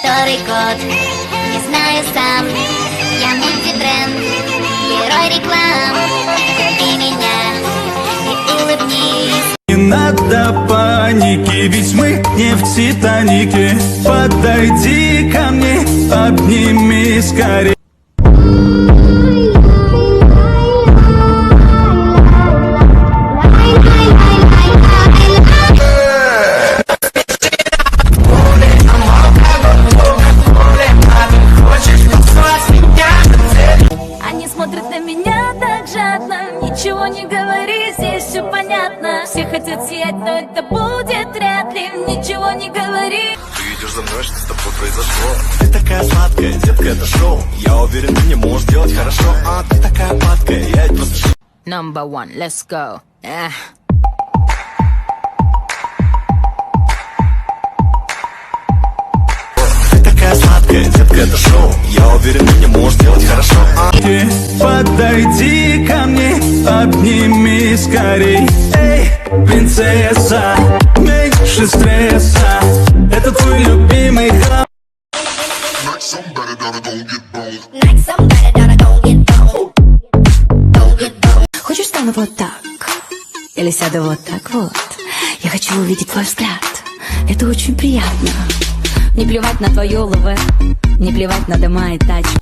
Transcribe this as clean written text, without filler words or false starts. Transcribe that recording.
Который код, не знаю сам. Я мультибренд, герой реклам. Купи меня и улыбнись. Не надо паники, ведь мы не в Титанике. Подойди ко мне, обними скорее. Они смотрят на меня так жадно. Ничего не говори, здесь все понятно. Все хотят сиять, но это будет вряд ли. Ничего не говори. Ты идешь за мной, что с тобой произошло? Ты такая сладкая, детка, это шоу. Я уверен, ты не можешь делать хорошо. А ты такая падкая, я ведь просто... Number one, let's go. Ты такая сладкая, детка, это шоу. Я уверен, ты не можешь делать хорошо. Подойди ко мне, обними скорей. Эй, принцесса, меньше стресса. Это твой любимый храм. Хочешь, стану вот так? Или сяду вот так вот? Я хочу увидеть твой взгляд. Это очень приятно. Не плевать на твою ЛВ, не плевать на дома и тачки.